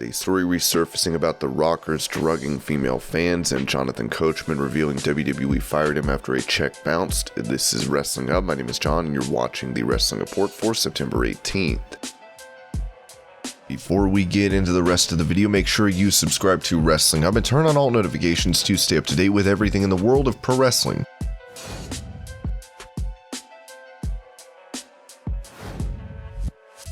with a story resurfacing about the Rockers drugging female fans and Jonathan Coachman revealing WWE fired him after a check bounced. This is Wrestling Hub. My name is John and you're watching the Wrestling Report for September 18th. Before we get into the rest of the video, make sure you subscribe to Wrestling Hub and turn on all notifications to stay up to date with everything in the world of pro wrestling.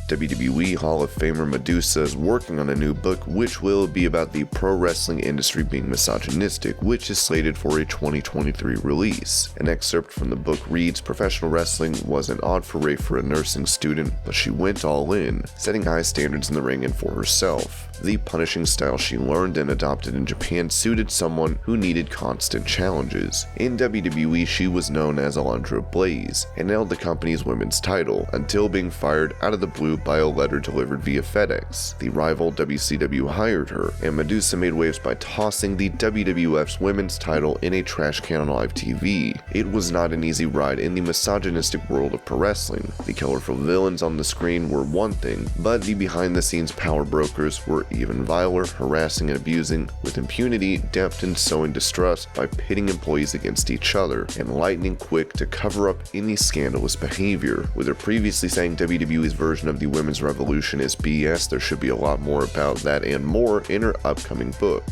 WWE Hall of Famer Madusa is working on a new book which will be about the pro wrestling industry being misogynistic, which is slated for a 2023 release. An excerpt from the book reads, "Professional wrestling was an odd foray for a nursing student, but she went all in, setting high standards in the ring and for herself. The punishing style she learned and adopted in Japan suited someone who needed constant challenges. In WWE, she was known as Alundra Blaze and held the company's women's title until being fired out of the blue by a letter delivered via FedEx. The rival WCW hired her, and Madusa made waves by tossing the WWF's women's title in a trash can on live TV. It was not an easy ride in the misogynistic world of pro wrestling. The colorful villains on the screen were one thing, but the behind-the-scenes power brokers were even viler, harassing and abusing with impunity, depth and sowing distrust by pitting employees against each other, and lightning quick to cover up any scandalous behavior. With her previously saying WWE's version of the women's revolution is BS, there should be a lot more about that and more in her upcoming book.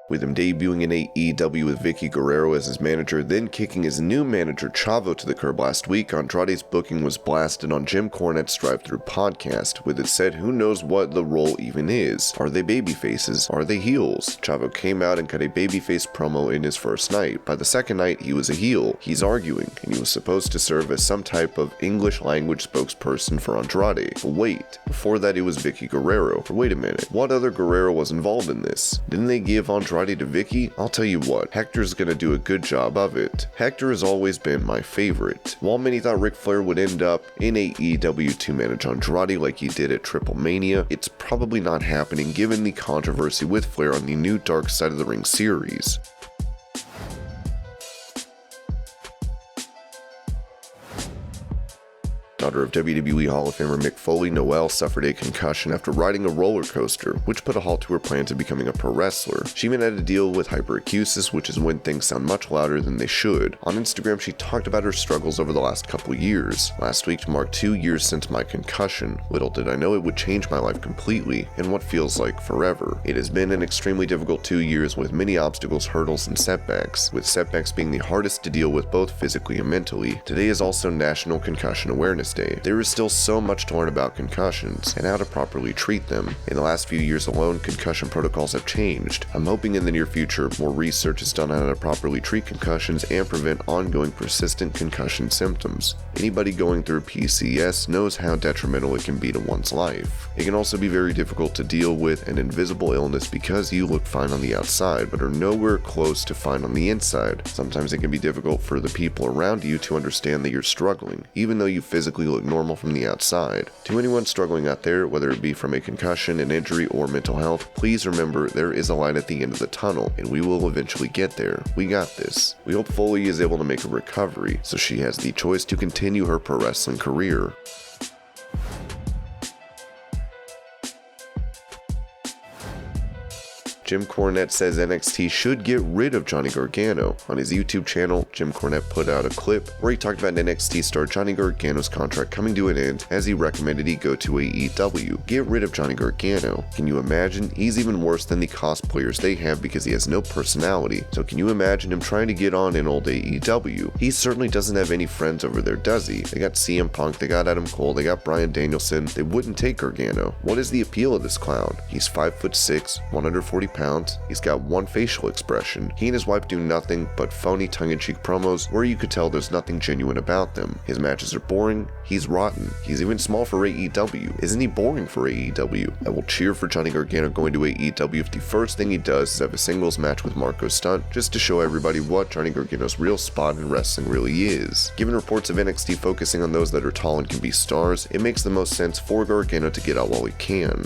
With him debuting in AEW with Vicky Guerrero as his manager, then kicking his new manager Chavo to the curb last week, Andrade's booking was blasted on Jim Cornette's Drive-Thru podcast, with it said who knows what the role even is. Are they baby faces? Are they heels? Chavo came out and cut a babyface promo in his first night. By the second night, he was a heel. He's arguing, and he was supposed to serve as some type of English language spokesperson for Andrade. But wait, before that it was Vicky Guerrero. Wait a minute, what other Guerrero was involved in this? Didn't they give Andrade to Vicky? I'll tell you what, Hector's gonna do a good job of it. Hector has always been my favorite. While many thought Ric Flair would end up in AEW to manage Andrade like he did at Triple Mania, it's probably not happening given the controversy with Flair on the new Dark Side of the Ring series. Daughter of WWE Hall of Famer Mick Foley, Noelle suffered a concussion after riding a roller coaster, which put a halt to her plans of becoming a pro wrestler. She even had to deal with hyperacusis, which is when things sound much louder than they should. On Instagram, she talked about her struggles over the last couple years. Last week marked 2 years since my concussion. Little did I know it would change my life completely, in what feels like forever. It has been an extremely difficult 2 years with many obstacles, hurdles, and setbacks, with setbacks being the hardest to deal with both physically and mentally. Today is also National Concussion Awareness Day. There is still so much to learn about concussions and how to properly treat them. In the last few years alone, concussion protocols have changed. I'm hoping in the near future more research is done on how to properly treat concussions and prevent ongoing persistent concussion symptoms. Anybody going through PCS knows how detrimental it can be to one's life. It can also be very difficult to deal with an invisible illness because you look fine on the outside but are nowhere close to fine on the inside. Sometimes it can be difficult for the people around you to understand that you're struggling, even though you physically look normal from the outside. To anyone struggling out there, whether it be from a concussion, an injury, or mental health, please remember there is a light at the end of the tunnel, and we will eventually get there. We got this. We hope Foley is able to make a recovery, so she has the choice to continue her pro wrestling career. Jim Cornette says NXT should get rid of Johnny Gargano. On his YouTube channel, Jim Cornette put out a clip where he talked about NXT star Johnny Gargano's contract coming to an end as he recommended he go to AEW. Get rid of Johnny Gargano. Can you imagine? He's even worse than the cosplayers they have because he has no personality. So can you imagine him trying to get on in old AEW? He certainly doesn't have any friends over there, does he? They got CM Punk, they got Adam Cole, they got Bryan Danielson. They wouldn't take Gargano. What is the appeal of this clown? He's 5'6", 140 pounds. He's got one facial expression. He and his wife do nothing but phony tongue-in-cheek promos where you could tell there's nothing genuine about them. His matches are boring. He's rotten. He's even small for AEW. Isn't he boring for AEW? I will cheer for Johnny Gargano going to AEW if the first thing he does is have a singles match with Marco Stunt, just to show everybody what Johnny Gargano's real spot in wrestling really is. Given reports of NXT focusing on those that are tall and can be stars, it makes the most sense for Gargano to get out while he can.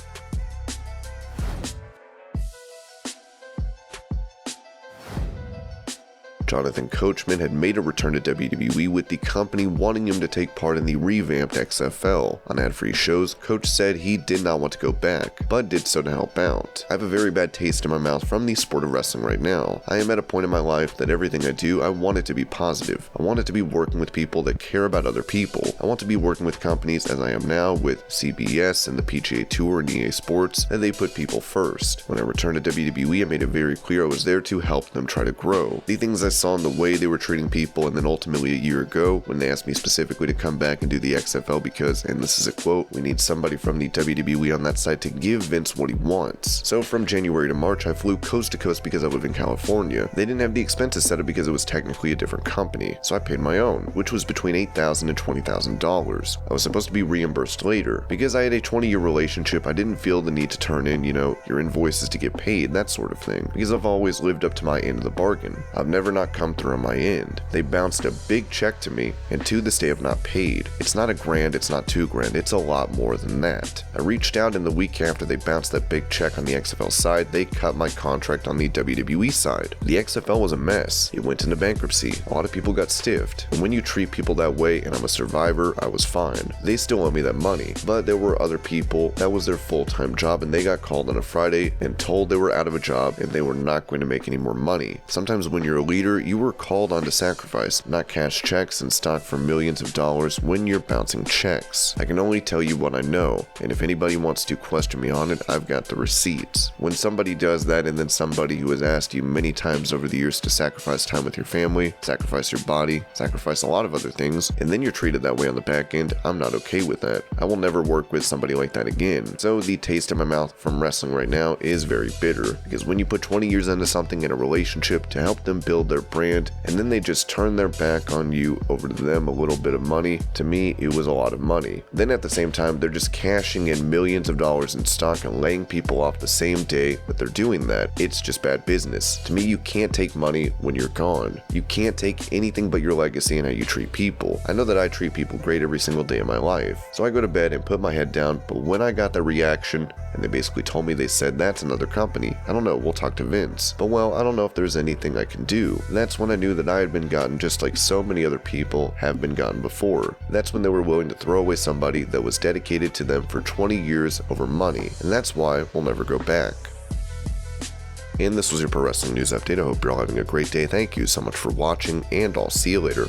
Jonathan Coachman had made a return to WWE, with the company wanting him to take part in the revamped XFL. On ad-free shows, Coach said he did not want to go back, but did so to help out. I have a very bad taste in my mouth from the sport of wrestling right now. I am at a point in my life that everything I do, I want it to be positive. I want it to be working with people that care about other people. I want to be working with companies, as I am now with CBS and the PGA Tour and EA Sports, that they put people first. When I returned to WWE, I made it very clear I was there to help them try to grow. The things I saw in the way they were treating people, and then ultimately a year ago, when they asked me specifically to come back and do the XFL because, and this is a quote, "we need somebody from the WWE on that side to give Vince what he wants." So from January to March, I flew coast to coast because I live in California. They didn't have the expenses set up because it was technically a different company, so I paid my own, which was between $8,000 and $20,000. I was supposed to be reimbursed later. Because I had a 20-year relationship, I didn't feel the need to turn in, your invoices to get paid, that sort of thing, because I've always lived up to my end of the bargain. I've never not come through on my end. They bounced a big check to me, and to this day I've not paid. It's not $1,000, it's not $2,000, it's a lot more than that. I reached out, and the week after they bounced that big check on the XFL side, they cut my contract on the WWE side. The XFL was a mess. It went into bankruptcy. A lot of people got stiffed. And when you treat people that way, and I'm a survivor, I was fine. They still owe me that money, but there were other people that was their full-time job, and they got called on a Friday and told they were out of a job and they were not going to make any more money. Sometimes when you're a leader, you were called on to sacrifice, not cash checks and stock for millions of dollars when you're bouncing checks. I can only tell you what I know, and if anybody wants to question me on it, I've got the receipts. When somebody does that, and then somebody who has asked you many times over the years to sacrifice time with your family, sacrifice your body, sacrifice a lot of other things, and then you're treated that way on the back end, I'm not okay with that. I will never work with somebody like that again. So the taste in my mouth from wrestling right now is very bitter, because when you put 20 years into something in a relationship to help them build their brand, and then they just turn their back on you over to them a little bit of money, to me it was a lot of money. Then at the same time, they're just cashing in millions of dollars in stock and laying people off the same day that they're doing that. It's just bad business. To me, you can't take money when you're gone. You can't take anything but your legacy and how you treat people. I know that I treat people great every single day of my life, so I go to bed and put my head down, but when I got that reaction, and they basically told me, they said, "That's another company. I don't know, we'll talk to Vince." But well, I don't know if there's anything I can do. That's when I knew that I had been gotten just like so many other people have been gotten before. That's when they were willing to throw away somebody that was dedicated to them for 20 years over money, and that's why we'll never go back. And this was your Pro Wrestling News Update. I hope you're all having a great day. Thank you so much for watching, and I'll see you later.